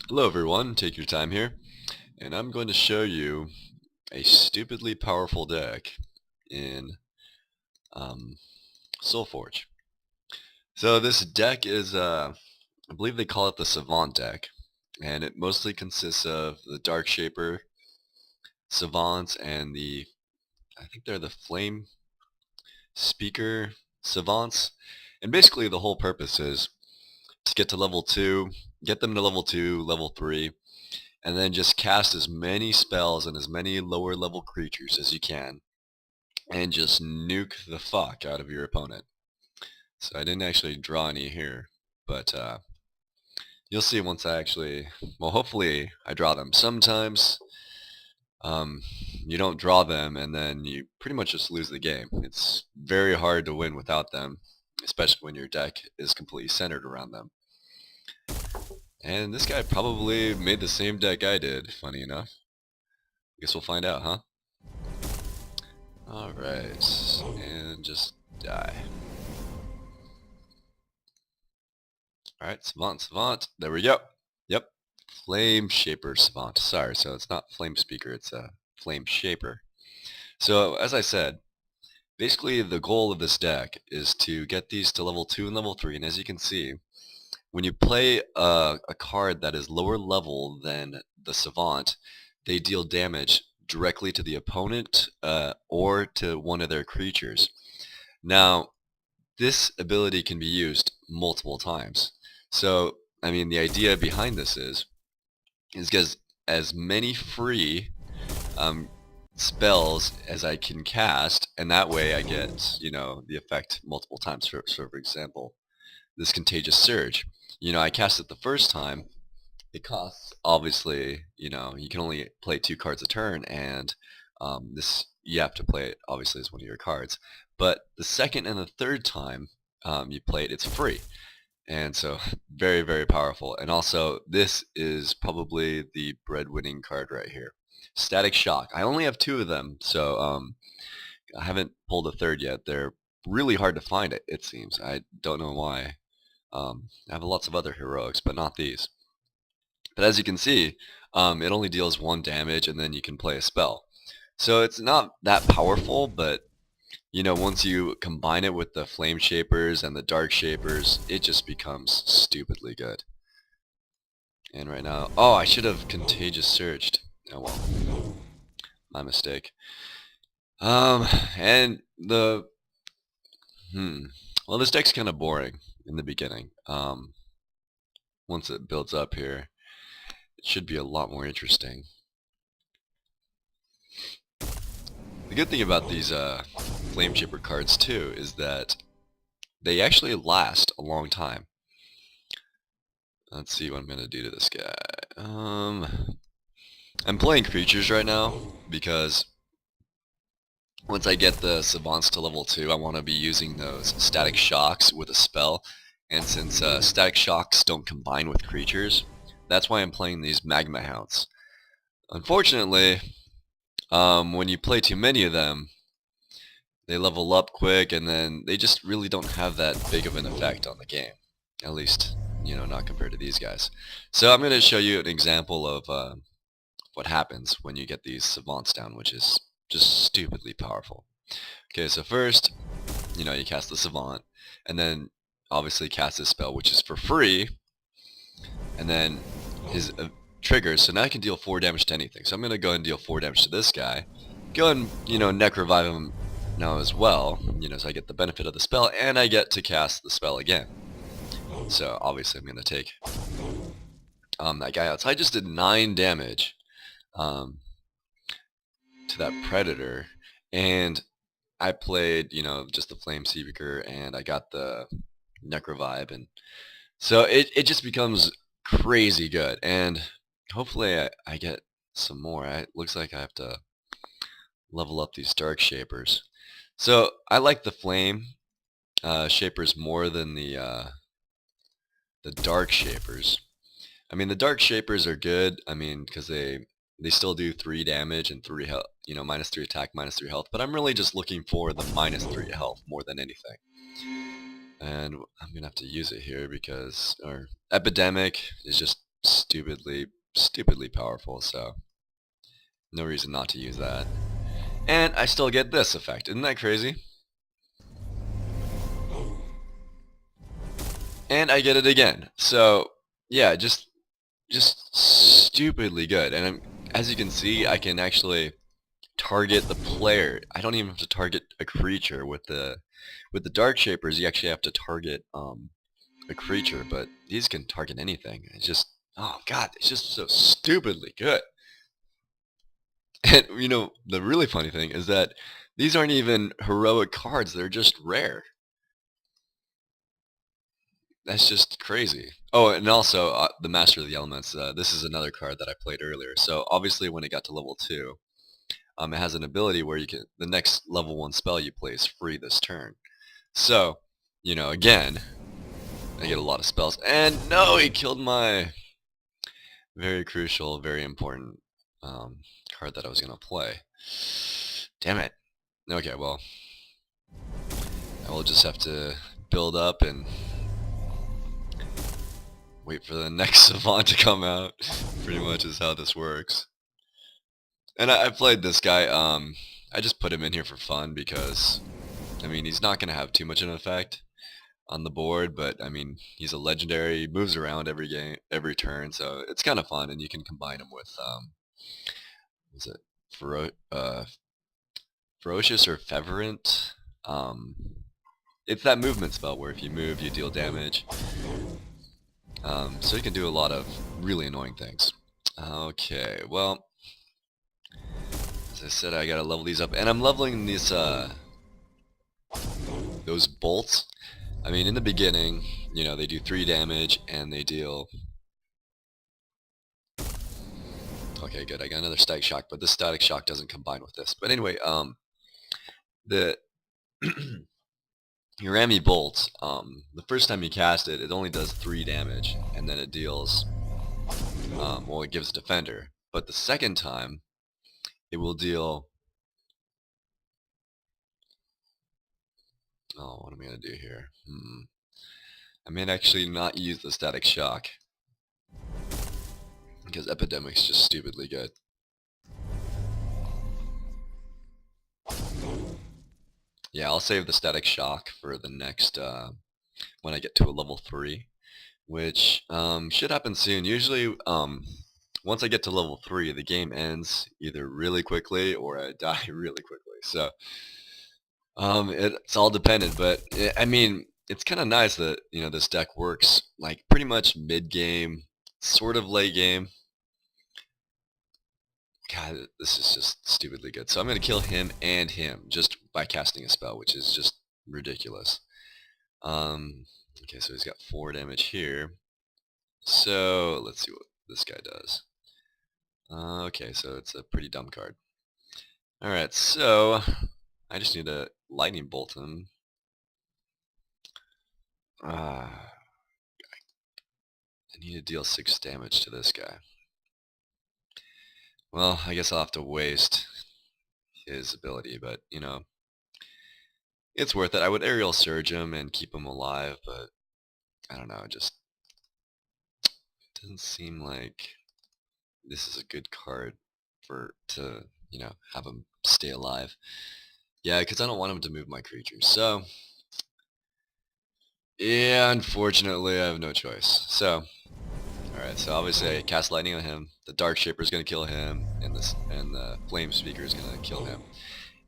Hello everyone, take your time here, and I'm going to show you a stupidly powerful deck in um, Solforge. So this deck is, I believe they call it the Savant deck, and it mostly consists of the Dark Shaper, Savants, and I think they're the Flame Speaker Savants, and basically the whole purpose is to get to level 2, get them to level 2, level 3, and then just cast as many spells and as many lower level creatures as you can and just nuke the fuck out of your opponent. So I didn't actually draw any here, but you'll see once I actually, well, hopefully I draw them. Sometimes you don't draw them and then you pretty much just lose the game. It's very hard to win without them, especially when your deck is completely centered around them. And this guy probably made the same deck I did, funny enough. Guess we'll find out, huh? Alright, and just die. Alright, Savant, there we go. Yep, Flame Shaper Savant. Sorry, so it's not Flame Speaker, it's a Flame Shaper. So, as I said, basically the goal of this deck is to get these to level 2 and level 3, and as you can see, when you play a card that is lower level than the Savant, they deal damage directly to the opponent or to one of their creatures. Now, this ability can be used multiple times. So, I mean, the idea behind this is get as many free spells as I can cast, and that way I get, the effect multiple times. So, for example, this Contagious Surge. I cast it the first time. It costs, obviously, you can only play 2 cards a turn, and you have to play it, obviously, as one of your cards. But the second and the third time you play it, it's free. And so, very, very powerful. And also, this is probably the bread-winning card right here. Static Shock. I only have 2 of them, so I haven't pulled a third yet. They're really hard to find, it seems. I don't know why. I have lots of other heroics, but not these. But as you can see, it only deals 1 damage, and then you can play a spell. So it's not that powerful, but once you combine it with the Flame Shapers and the Dark Shapers, it just becomes stupidly good. And right now, oh, I should have Contagious Surged. Oh well, my mistake. And well, this deck's kind of boring in the beginning. Once it builds up here, it should be a lot more interesting. The good thing about these Flame Shaper cards too is that they actually last a long time. Let's see what I'm gonna do to this guy. I'm playing creatures right now because once I get the Savants to level 2, I want to be using those Static Shocks with a spell. And since Static Shocks don't combine with creatures, that's why I'm playing these Magma Hounds. Unfortunately, when you play too many of them, they level up quick, and then they just really don't have that big of an effect on the game. At least, not compared to these guys. So I'm going to show you an example of what happens when you get these Savants down, which is just stupidly powerful. Okay, so first, you cast the Savant, and then obviously cast this spell, which is for free, and then his triggers, so now I can deal 4 damage to anything. So I'm going to go ahead and deal 4 damage to this guy. Go ahead and, Neck Revive him now as well, so I get the benefit of the spell, and I get to cast the spell again. So obviously I'm going to take that guy out. So I just did 9 damage to that Predator, and I played, just the Flame Seeker, and I got the Neck Revive, and so it just becomes crazy good, and hopefully I get some more. It looks like I have to level up these Dark Shapers. So I like the Flame Shapers more than the Dark Shapers. I mean, the Dark Shapers are good, because they still do 3 damage and 3 health, minus 3 attack, minus 3 health, but I'm really just looking for the minus 3 health more than anything. And I'm going to have to use it here because, or Epidemic is just stupidly powerful, so no reason not to use that. And I still get this effect. Isn't that crazy? And I get it again. So, yeah, just stupidly good. And as you can see, I can actually target the player. I don't even have to target a creature with the dark shapers. You actually have to target a creature, but these can target anything. It's just, oh god, it's just so stupidly good. And you know, the really funny thing is that these aren't even heroic cards, they're just rare. That's just crazy. Oh, and also the Master of the Elements. This is another card that I played earlier. So obviously, when it got to level 2, it has an ability where you can the next level 1 spell you play is free this turn. So, you know, again, I get a lot of spells. And no, he killed my very crucial, very important card that I was gonna play. Damn it. Okay, well, I will just have to build up and wait for the next Savant to come out. Pretty much is how this works. And I played this guy, I just put him in here for fun because, I mean, he's not going to have too much of an effect on the board, but, I mean, he's a legendary, he moves around every game, every turn, so it's kind of fun, and you can combine him with, was it Ferocious or Feverent? It's that movement spell where if you move, you deal damage. So you can do a lot of really annoying things. Okay, well, as I said, I gotta level these up, and I'm leveling these those bolts. I mean, in the beginning, you know, they do 3 damage and they deal. Okay, good. I got another static shock, but this static shock doesn't combine with this. But anyway, the Urami bolt, the first time you cast it, it only does 3 damage, and then it deals. Well, it gives defender. But the second time, it will deal. Oh, what am I gonna do here? I may actually not use the static shock because Epidemic's just stupidly good. Yeah, I'll save the static shock for the next when I get to a level 3, which should happen soon. Usually, once I get to level 3, the game ends either really quickly or I die really quickly. So it's all dependent, but I mean, it's kind of nice that you know this deck works like pretty much mid game, sort of late game. God, this is just stupidly good. So I'm gonna kill him and him just by casting a spell, which is just ridiculous. Okay, so he's got 4 damage here. So let's see what this guy does. Okay, so it's a pretty dumb card. Alright, so I just need to lightning bolt him. I need to deal 6 damage to this guy. Well, I guess I'll have to waste his ability, but, you know, it's worth it. I would aerial surge him and keep him alive, but I don't know, it just doesn't seem like this is a good card to, you know, have him stay alive. Yeah, because I don't want him to move my creatures. So, yeah, unfortunately, I have no choice. So, alright, so obviously I cast lightning on him. The Dark Shaper is going to kill him, and the Flame Speaker is going to kill him.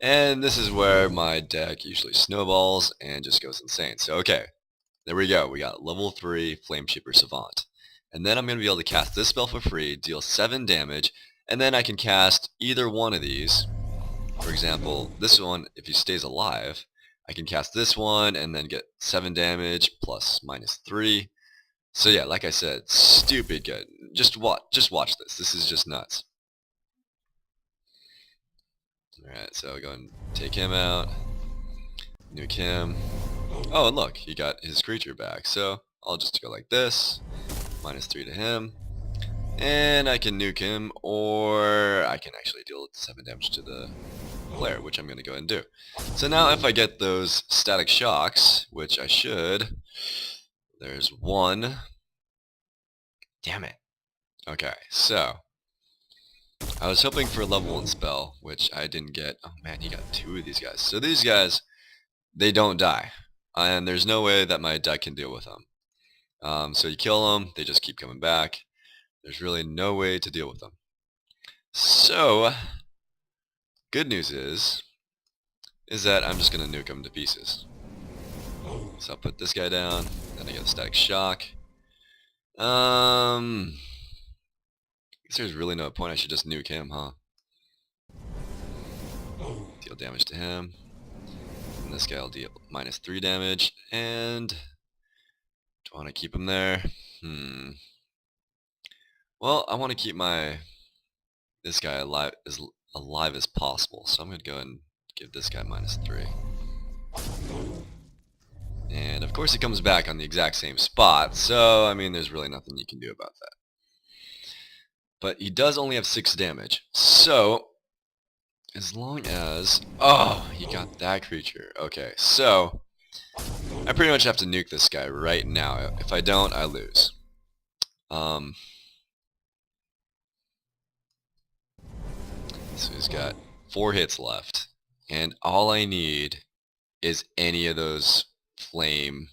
And this is where my deck usually snowballs and just goes insane. So, okay, there we go. We got level 3 Flame Shaper Savant. And then I'm going to be able to cast this spell for free, deal 7 damage, and then I can cast either one of these. For example, this one, if he stays alive, I can cast this one and then get 7 damage plus -3. So yeah, like I said, stupid good. Just watch this. This is just nuts. Alright, so I'll go and take him out. Nuke him. Oh, and look, he got his creature back. So I'll just go like this. -3 to him. And I can nuke him, or I can actually deal 7 damage to the player, which I'm going to go ahead and do. So now if I get those static shocks, which I should, there's one. Damn it. Okay, so I was hoping for a level 1 spell, which I didn't get. Oh man, he got 2 of these guys. So these guys, they don't die. And there's no way that my deck can deal with them. So you kill them, they just keep coming back. There's really no way to deal with them. So, good news is that I'm just going to nuke them to pieces. So I'll put this guy down, then I get a static shock. I guess there's really no point, I should just nuke him, huh? Deal damage to him. And this guy will deal -3 damage, and do I want to keep him there? Well, I want to keep this guy alive as possible, so I'm going to go and give this guy -3. And of course he comes back on the exact same spot, so I mean there's really nothing you can do about that. But he does only have 6 damage, so as long as... Oh, he got that creature. Okay, so I pretty much have to nuke this guy right now. If I don't, I lose. So he's got 4 hits left, and all I need is any of those flame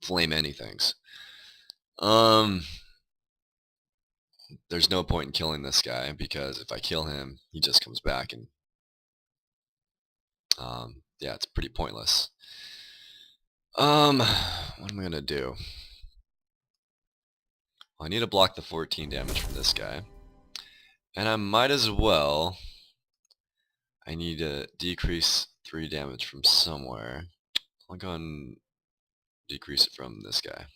anythings. There's no point in killing this guy, because if I kill him, he just comes back, and yeah, it's pretty pointless. What am I gonna do? Well, I need to block the 14 damage from this guy, and I might as well. I need to decrease 3 damage from somewhere. I'll go and decrease it from this guy.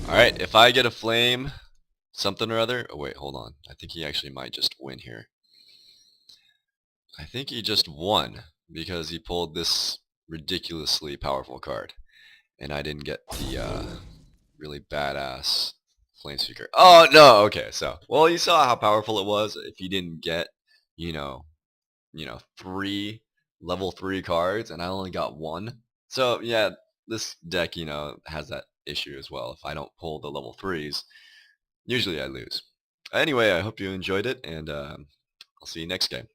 Alright, if I get a flame something or other... Oh wait, hold on. I think he actually might just win here. I think he just won, because he pulled this ridiculously powerful card. And I didn't get the really badass flame speaker. Oh, no! Okay, so... Well, you saw how powerful it was if you didn't get, you know, 3 level 3 cards, and I only got 1. So, yeah, this deck, has that issue as well. If I don't pull the level 3s, usually I lose. Anyway, I hope you enjoyed it, and I'll see you next game.